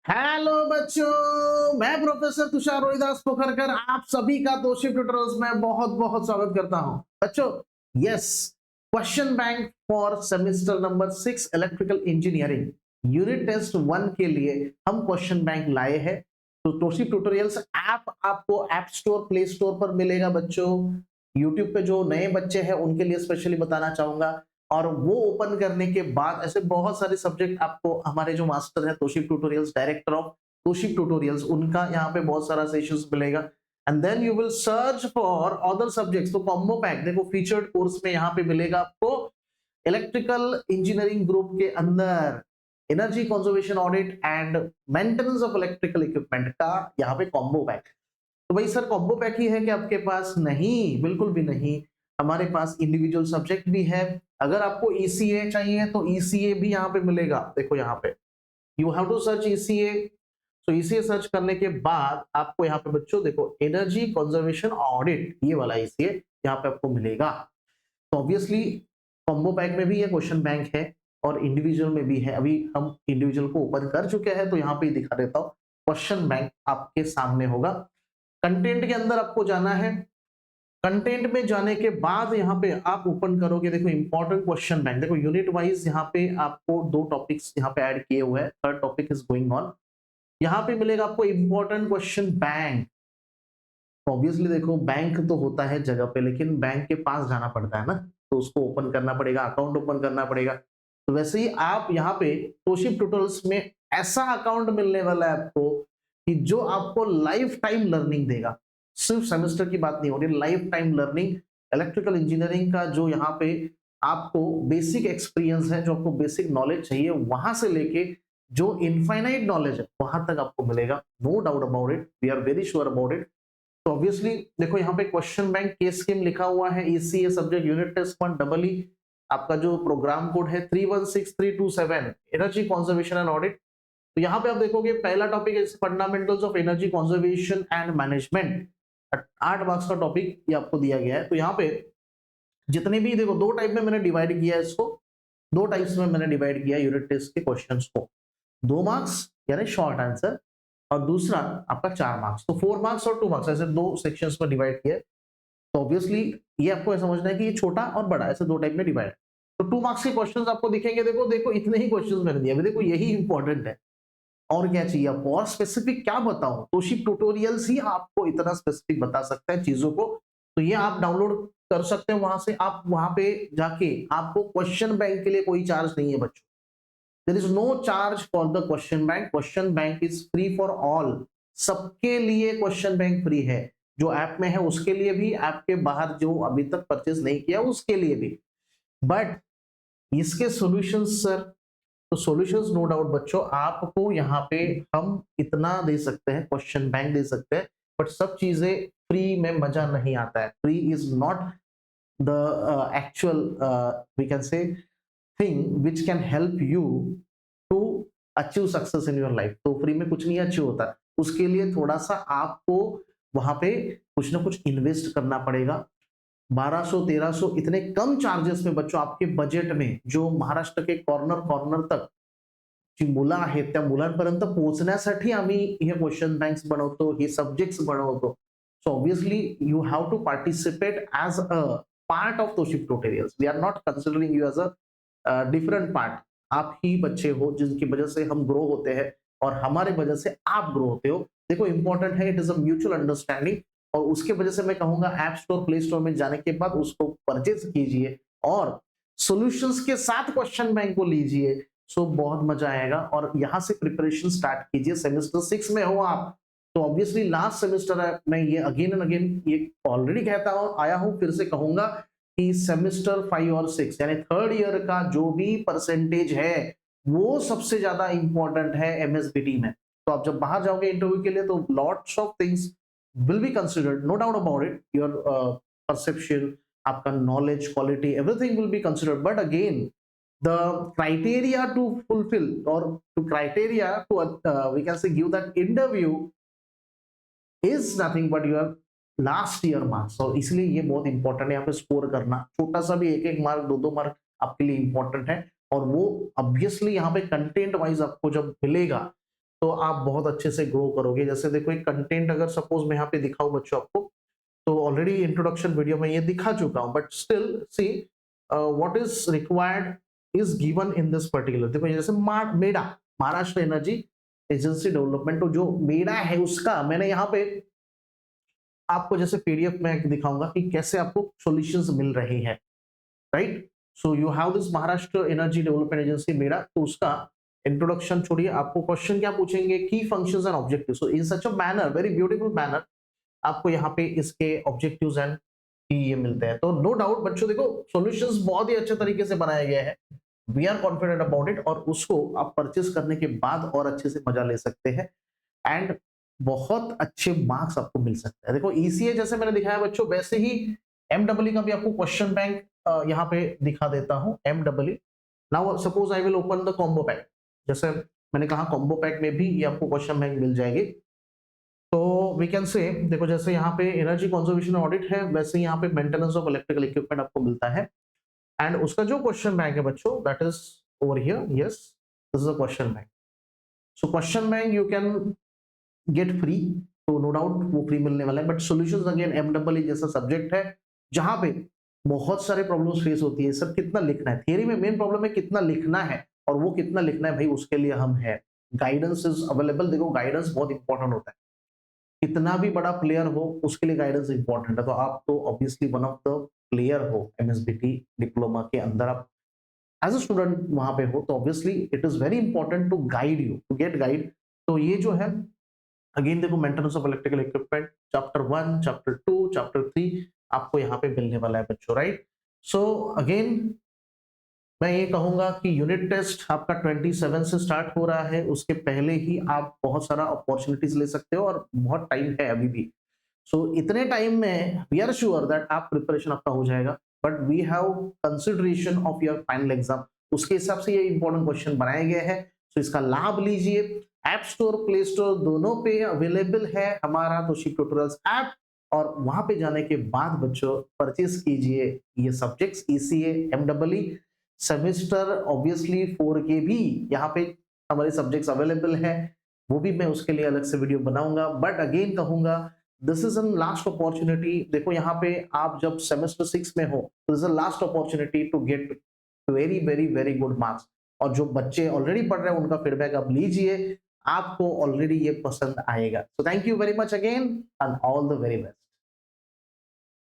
Hello बच्चों, मैं professor Tushar Rohidas Pokharkar आप सभी का तोशिक ट्यूटोरियल्स में बहुत बहुत स्वागत करता हूं। बच्चों, yes, question bank for semester number 6 electrical engineering unit test 1 के लिए हम क्वेश्चन बैंक लाए हैं। तो तोशिक ट्यूटोरियल्स ऐप आपको ऐप स्टोर, प्ले स्टोर पर मिलेगा। बच्चों, यूट्यूब पे जो नए बच्चे हैं उनके लिए स्पेशली बताना चाहूंगा। और वो ओपन करने के बाद ऐसे बहुत सारे सब्जेक्ट आपको हमारे जो मास्टर है Toshik tutorials, director of Toshik tutorials, उनका यहाँ पे बहुत सारा सेशंस मिलेगा। And then you will search for other subjects. तो कॉम्बो पैक देखो फीचर्ड कोर्स में यहाँ पे मिलेगा आपको इलेक्ट्रिकल इंजीनियरिंग ग्रुप के अंदर energy conservation audit and maintenance of electrical equipment का यहाँ पे कॉम्बो पैक। तो भाई सर कॉम्बो पैक ही है कि आपके पास? नहीं, बिल्कुल भी नहीं। हमारे पास इंडिविजुअल सब्जेक्ट भी है। अगर आपको ईसीए चाहिए तो ईसीए भी यहाँ पे मिलेगा। देखो यहाँ पे you have to search ECA. तो ईसीए सर्च करने के बाद आपको यहाँ पे बच्चों देखो एनर्जी कंजर्वेशन ऑडिट, ये वाला ईसीए यहाँ पे आपको मिलेगा। तो ऑब्वियसली कॉम्बो पैक में भी ये क्वेश्चन बैंक है और इंडिविजुअल में भी है। अभी हम इंडिविजुअल को ओपन कर चुके हैं तो यहाँ पे दिखा देता हूँ। क्वेश्चन बैंक आपके सामने होगा। कंटेंट के अंदर आपको जाना है। कंटेंट में जाने के बाद यहाँ पे आप ओपन करोगे, देखो इंपॉर्टेंट क्वेश्चन बैंक। देखो यूनिट वाइज यहाँ पे आपको 2 टॉपिक्स यहाँ पे ऐड किए हुए हैं। Third topic is going on. यहाँ पे मिलेगा आपको इंपॉर्टेंट क्वेश्चन बैंक। ऑब्वियसली देखो बैंक तो होता है जगह पे, लेकिन बैंक के पास जाना पड़ता है ना, तो उसको ओपन करना पड़ेगा, अकाउंट ओपन करना पड़ेगा। तो वैसे ही आप यहाँ पे तोशिक ट्यूटोरियल्स में ऐसा अकाउंट मिलने वाला है आपको कि जो आपको लाइफ टाइम लर्निंग देगा। सिर्फ सेमेस्टर की बात नहीं हो रही, life time learning electrical engineering का। जो यहाँ पे आपको बेसिक एक्सपीरियंस है, जो आपको बेसिक नॉलेज चाहिए, वहां से लेके जो इनफाइनाइट नॉलेज है वहां तक आपको मिलेगा। No doubt about it, we are very sure about it. तो ऑब्वियसली देखो यहाँ पे क्वेश्चन बैंक के स्कीम लिखा हुआ है, ECA subject unit test 1 double E. आपका जो प्रोग्राम कोड है 316327, एनर्जी कंजर्वेशन एंड ऑडिट। तो यहाँ पे आप देखोगे पहला टॉपिक है fundamentals of energy conservation and management. 8 marks का टॉपिक ये आपको दिया गया है। तो यहाँ पे जितने भी देखो 2 टाइप में मैंने डिवाइड किया है इसको। 2 टाइप्स में मैंने डिवाइड किया यूनिट टेस्ट के क्वेश्चंस को। 2 मार्क्स यानी शॉर्ट आंसर, और दूसरा आपका 4 मार्क्स। तो 4 मार्क्स और 2 मार्क्स ऐसे 2 सेक्शंस में डिवाइड किया है। तो ऑब्वियसली ये आपको समझना है कि ये छोटा और बड़ा ऐसे 2 टाइप में डिवाइड है। तो 2 मार्क्स के क्वेश्चंस आपको दिखेंगे। देखो देखो इतने ही क्वेश्चंस मैंने दिए, देखो यही इंपॉर्टेंट है। और क्या चाहिए आपको? और स्पेसिफिक क्या बताऊं? तोशिक ट्यूटोरियल्स ही आपको इतना स्पेसिफिक बता सकता है चीजों को। तो ये आप डाउनलोड कर सकते हैं वहां से। आप वहां पे जाके, आपको क्वेश्चन बैंक के लिए कोई चार्ज नहीं है बच्चों। There is no charge for the question bank. Question bank is free for all. सबके लिए क्वेश्चन बैंक फ्री है। जो ऐप में है उसके लिए भी, ऐप के बाहर जो अभी तक परचेज नहीं किया उसके लिए भी। बट इसके सॉल्यूशंस सर, तो सॉल्यूशंस नो डाउट बच्चों आपको यहाँ पे हम इतना दे सकते हैं, क्वेश्चन बैंक दे सकते हैं। बट सब चीजें फ्री में मजा नहीं आता है। Free is not the actual we can say thing which can help you to achieve success in your life. तो फ्री में कुछ नहीं अचीव होता, उसके लिए थोड़ा सा आपको वहां पे कुछ ना कुछ इन्वेस्ट करना पड़ेगा। 1200 1300 इतने कम चार्जेस में बच्चों आपके बजेट में, जो महाराष्ट्र के कॉर्नर कॉर्नर तक जी मुलं आहेत त्या मुलांपर्यंत पोहोचण्यासाठी आम्ही हे क्वेश्चन बँक्स बनवतो, हे सब्जेक्ट्स बनवतो. So obviously you have to participate as a part of Toshik tutorials. We are not considering you as a different part. आप ही बच्चे हो जिनकी वजह से हम ग्रो होते हैं और हमारे वजह से आप ग्रो होते हो। देखो इंपॉर्टेंट है, it is a mutual understanding. और उसके वजह से मैं कहूंगा ऐप स्टोर, प्ले स्टोर में जाने के बाद उसको परचेज कीजिए और सॉल्यूशंस के साथ क्वेश्चन बैंक को लीजिए। सो बहुत मजा आएगा। और यहाँ से प्रिपरेशन स्टार्ट कीजिए। सेमेस्टर 6 में हो आप तो ऑब्वियसली लास्ट सेमेस्टर है। मैं ये अगेन एंड अगेन ये ऑलरेडी कहता हूँ, आया हूँ, फिर से कहूंगा कि सेमेस्टर 5 और 6 यानी थर्ड ईयर का जो भी परसेंटेज है वो सबसे ज्यादा इंपॉर्टेंट है एमएसबीटी में। तो आप जब बाहर जाओगे इंटरव्यू के लिए तो lots of things will be considered, no doubt about it. Your perception, आपका knowledge, quality, everything will be considered. But again the criteria to fulfill or to criteria to we can say give that interview is nothing but your last year marks. और इसलिए ये बहुत important है यहाँ पे score करना। छोटा सा भी एक एक मार्क, दो दो मार्क आपके लिए इंपॉर्टेंट है। और वो ऑब्वियसली यहाँ पे कंटेंट वाइज आपको जब मिलेगा तो आप बहुत अच्छे से ग्रो करोगे। जैसे देखो एक कंटेंट अगर सपोज मैं यहाँ पे दिखाऊं बच्चों आपको, तो ऑलरेडी इंट्रोडक्शन वीडियो में ये दिखा चुका हूं, but still see what is required is given in this particular. देखो जैसे मेडा, महाराष्ट्र एनर्जी एजेंसी डेवलपमेंट, तो जो मेडा है उसका मैंने यहाँ पे आपको जैसे पीडीएफ में दिखाऊंगा कि कैसे आपको सॉल्यूशंस मिल रही है, right. So you have this Maharashtra energy development agency MEDA, तो उसका इंट्रोडक्शन छोड़िए, आपको क्वेश्चन क्या पूछेंगे, की functions and objectives. So in such a manner, very beautiful manner, आपको यहाँ पे इसके ऑब्जेक्टिव्स एंड ये मिलते हैं। तो नो डाउट बच्चों, देखो सॉल्यूशंस बहुत ही अच्छे तरीके से बनाए गए हैं, we are confident about it, और उसको आप परचेस करने के बाद और अच्छे से मजा ले सकते हैं एंड बहुत अच्छे मार्क्स आपको मिल सकते हैं। देखो ईसीए जैसे मैंने दिखाया बच्चों, वैसे ही एमडब्ल्यू का भी आपको क्वेश्चन बैंक यहाँ पे दिखा देता हूँ। MW, now suppose I will open the combo pack, जैसे मैंने कहा कॉम्बो पैक में भी ये आपको क्वेश्चन बैंक मिल जाएगी। तो वी कैन से, देखो जैसे यहाँ पे एनर्जी कंजर्वेशन ऑडिट है, वैसे यहाँ पे मेंटेनेंस ऑफ इलेक्ट्रिकल इक्विपमेंट आपको मिलता है, एंड उसका जो क्वेश्चन बैंक है बच्चों, that is over here, yes this is a question bank. So question bank you can get free, तो नो डाउट वो फ्री मिलने वाला है, बट सॉल्यूशंस अगेन एमडब्ल्यू जैसा सब्जेक्ट है जहां पे बहुत सारे प्रॉब्लम्स फेस होती है, सर कितना लिखना है, थियरी में मेन प्रॉब्लम है कितना लिखना है, और वो कितना लिखना है भाई उसके लिए हम है, गाइडेंस इज अवेलेबल। देखो गाइडेंस बहुत इंपॉर्टेंट होता है, कितना भी बड़ा प्लेयर हो उसके लिए गाइडेंस इंपॉर्टेंट है। तो आप तो obviously one of the player हो एमएसबीटी डिप्लोमा के अंदर, आप एज अ स्टूडेंट वहां पे हो, तो obviously it is very important to guide you, to get guide. तो ये जो है अगेन देखो maintenance of electrical equipment chapter 1, chapter 2, chapter 3 आपको यहाँ पे मिलने वाला है बच्चों, राइट। सो अगेन मैं ये कहूंगा कि यूनिट टेस्ट आपका 27 से स्टार्ट हो रहा है, उसके पहले ही आप बहुत सारा अपॉर्चुनिटीज ले सकते हो और बहुत टाइम है अभी भी। सो इतने टाइम में वी आर श्योर दैट आप प्रिपरेशन आपका हो जाएगा, but we have consideration of your final exam, उसके हिसाब से ये इंपॉर्टेंट क्वेश्चन बनाए गए हैं। सो इसका लाभ लीजिए, ऐप स्टोर प्ले स्टोर दोनों पे अवेलेबल है हमारा तोशिक ट्यूटोरियल्स ऐप, और वहां पे जाने के बाद बच्चों परचेस कीजिए ये subjects ECA MW semester, obviously 4 के भी यहाँ पे हमारे सब्जेक्ट्स अवेलेबल है, वो भी मैं उसके लिए अलग से वीडियो बनाऊंगा। बट अगेन कहूंगा this is an last opportunity. देखो यहाँ पे आप जब सेमेस्टर 6 में हो, this is a last opportunity to get very very very good marks, और जो बच्चे ऑलरेडी पढ़ रहे हैं उनका फीडबैक आप लीजिए, आपको ऑलरेडी ये पसंद आएगा। So thank you very much again and all the very best.